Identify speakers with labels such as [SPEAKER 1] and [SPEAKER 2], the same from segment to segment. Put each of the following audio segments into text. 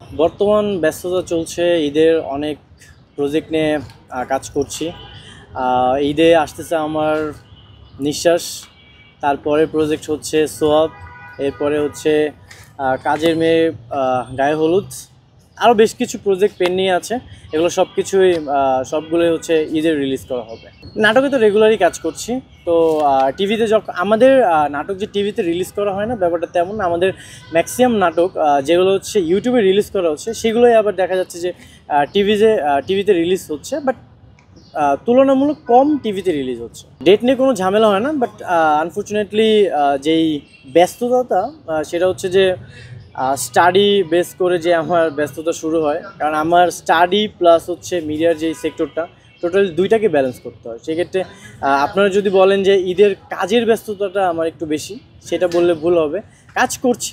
[SPEAKER 1] বর্তমান ব্যস্ততা চলছে, ঈদের অনেক প্রজেক্ট নিয়ে কাজ করছি। ঈদে আসতেছে আমার নিঃশ্বাস, তারপরে প্রজেক্ট হচ্ছে সোয়াব, এরপরে হচ্ছে কাজের মেয়ে, গায়ে হলুদ, আরও বেশ কিছু প্রজেক্ট পেন্ডিং আছে। এগুলো সব কিছুই সবগুলোই হচ্ছে ঈদের রিলিজ করা হবে। নাটকে তো রেগুলারই কাজ করছি। তো টিভিতে যখন আমাদের নাটক যে টিভিতে রিলিজ করা হয় না, ব্যাপারটা তেমন না। আমাদের ম্যাক্সিমাম নাটক যেগুলো হচ্ছে ইউটিউবে রিলিজ করা হচ্ছে, সেগুলোই আবার দেখা যাচ্ছে যে টিভিতে রিলিজ হচ্ছে, বাট তুলনামূলক কম টিভিতে রিলিজ হচ্ছে। ডেট নিয়ে কোনো ঝামেলা হয় না, বাট আনফর্চুনেটলি যেই ব্যস্ততা সেটা হচ্ছে যে স্টাডি বেস করে যে আমার ব্যস্ততা শুরু হয়, কারণ আমার স্টাডি প্লাস হচ্ছে মিডিয়ার যেই সেক্টরটা, টোটাল দুইটাকে ব্যালেন্স করতে হয়। সেক্ষেত্রে আপনারা যদি বলেন যে ঈদের কাজের ব্যস্ততাটা আমার একটু বেশি, সেটা বললে ভুল হবে। কাজ করছি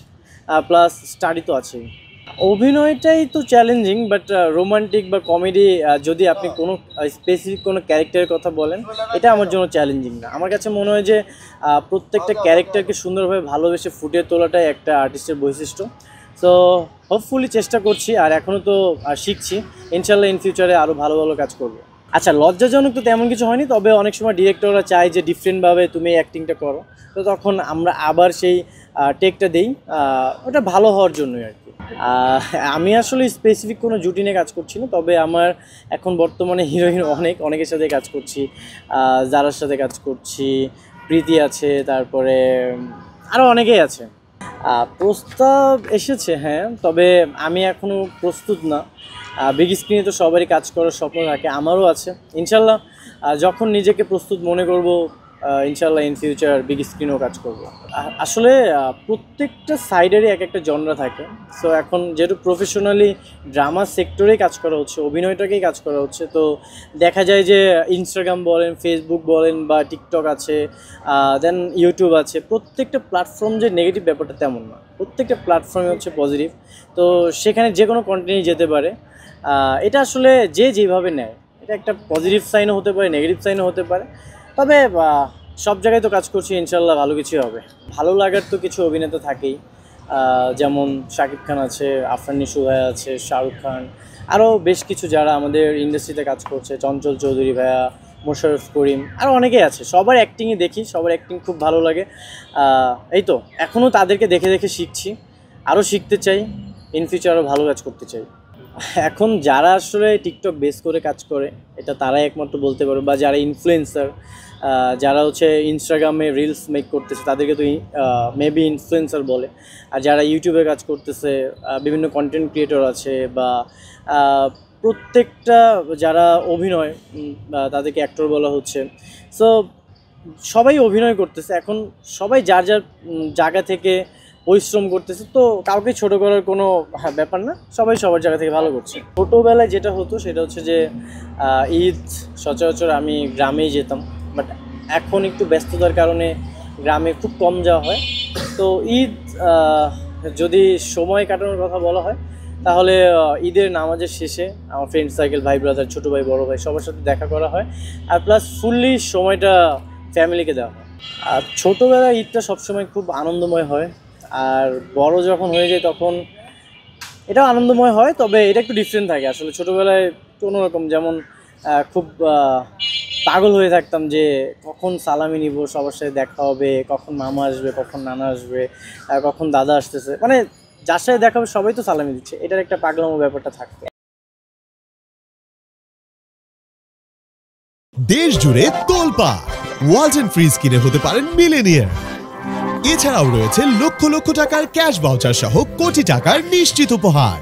[SPEAKER 1] প্লাস স্টাডি তো আছেই। অভিনয়টাই তো চ্যালেঞ্জিং, বাট রোমান্টিক বা কমেডি যদি আপনি কোনো স্পেসিফিক কোনো ক্যারেক্টারের কথা বলেন, এটা আমার জন্য চ্যালেঞ্জিং না। আমার কাছে মনে হয় যে প্রত্যেকটা ক্যারেক্টারকে সুন্দরভাবে ভালোবেসে ফুটিয়ে তোলাটাই একটা আর্টিস্টের বৈশিষ্ট্য। সো হোপফুলি চেষ্টা করছি, আর এখনও তো শিখছি। ইনশাল্লাহ ইন ফিউচারে আরও ভালো ভালো কাজ করবো। আচ্ছা, লজ্জাজনক তো তেমন কিছু হয়নি, তবে অনেক সময় ডিরেক্টররা চায় যে ডিফারেন্টভাবে তুমি অ্যাক্টিংটা করো, তো তখন আমরা আবার সেই টেকটা দিই, ওটা ভালো হওয়ার জন্যই আর কি। আমি আসলে স্পেসিফিক কোনো জুটি নিয়ে কাজ করছি না, তবে আমার এখন বর্তমানে হিরোইন অনেকের সাথে কাজ করছি। যারার সাথে কাজ করছি, প্রীতি আছে, তারপরে আরও অনেকেই আছে। প্রস্তাব এসেছে, হ্যাঁ, তবে আমি এখনও প্রস্তুত না। বিগ স্ক্রিনে তো সবারই কাজ করার স্বপ্ন থাকে, আমারও আছে। ইনশাল্লাহ যখন নিজেকে প্রস্তুত মনে করব, ইনশাল্লাহ ইন ফিউচার বিগ স্ক্রিনেও কাজ করব। আসলে প্রত্যেকটা সাইডেরই এক একটা জনরা থাকে। সো এখন যেহেতু প্রফেশনালি ড্রামা সেক্টরেই কাজ করা হচ্ছে, অভিনয়টাকেই কাজ করা হচ্ছে, তো দেখা যায় যে ইনস্টাগ্রাম বলেন, ফেসবুক বলেন, বা টিকটক আছে, দেন ইউটিউব আছে, প্রত্যেকটা প্ল্যাটফর্ম যে নেগেটিভ ব্যাপারটা তেমন না, প্রত্যেকটা প্ল্যাটফর্মে হচ্ছে পজিটিভ। তো সেখানে যে কোনো কন্টেন্টই যেতে পারে। এটা আসলে যে যেভাবে নেয়, এটা একটা পজিটিভ সাইনও হতে পারে, নেগেটিভ সাইনও হতে পারে। তবে সব জায়গায় তো কাজ করছি, ইনশাল্লাহ ভালো কিছুই হবে। ভালো লাগার তো কিছু অভিনেতা থাকেই, যেমন শাকিব খান আছে, আফরান নিশু ভাইয়া আছে, শাহরুখ খান, আরও বেশ কিছু যারা আমাদের ইন্ডাস্ট্রিতে কাজ করছে, চঞ্চল চৌধুরী ভাইয়া, মোশাররফ করিম, আরও অনেকেই আছে। সবার অ্যাক্টিংই দেখি, সবার অ্যাক্টিং খুব ভালো লাগে। এই তো এখনও তাদেরকে দেখে দেখে শিখছি, আরও শিখতে চাই, ইন ফিউচার আরও ভালো কাজ করতে চাই। এখন যারা আসলে টিকটক বেস করে কাজ করে, এটা তারাই একমাত্র বলতে পারবে, বা যারা ইনফ্লুয়েন্সার, যারা হচ্ছে ইনস্টাগ্রামে রিলস মেক করতেছে, তাদেরকে তো মেবি ইনফ্লুয়েন্সার বলে। আর যারা ইউটিউবে কাজ করতেছে, বিভিন্ন কন্টেন্ট ক্রিয়েটর আছে, বা প্রত্যেকটা যারা অভিনয়, তাদেরকে অ্যাক্টর বলা হচ্ছে। সো সবাই অভিনয় করতেছে এখন, সবাই যার যার জায়গা থেকে পরিশ্রম করতেছে, তো কাউকে ছোট করার কোনো ব্যাপার না, সবাই সবার জায়গা থেকে ভালো করছে। ছোটোবেলায় যেটা হতো সেটা হচ্ছে যে ঈদ সচরাচর আমি গ্রামেই যেতাম, বাট এখন একটু ব্যস্ততার কারণে গ্রামে খুব কম যাওয়া হয়। তো ঈদ যদি সময় কাটানোর কথা বলা হয়, তাহলে ঈদের নামাজের শেষে আমার ফ্রেন্ড সার্কেল, ভাই ব্রাদার, ছোটো ভাই, বড়ো ভাই, সবার সাথে দেখা করা হয়, আর প্লাস ফুললি সময়টা ফ্যামিলিকে দেওয়া হয়। আর ছোটোবেলায় ঈদটা সবসময় খুব আনন্দময় হয়, আর বড় যখন হয়ে যায় তখন এটাও আনন্দময় হয়, তবে এটা একটু ডিফারেন্ট থাকে। আসলে ছোটোবেলায় কোনোরকম, যেমন খুব পাগল হয়ে থাকতাম যে কখন সালামি নিব, সবার সাথে দেখা হবে, কখন মামা আসবে, কখন নানা আসবে, কখন দাদা আসতেছে, মানে যার সাথে দেখা হবে সবাই তো সালামি দিচ্ছে, এটার একটা পাগলামো ব্যাপারটা থাকতো।
[SPEAKER 2] দেশ জুড়ে তোলপাড়, ওয়ালটন ফ্রিজ কিনে হতে পারেন মিলেনিয়ার। এছাড়াও রয়েছে লক্ষ লক্ষ টাকার ক্যাশ ভাউচার সহ কোটি টাকার নিশ্চিত উপহার।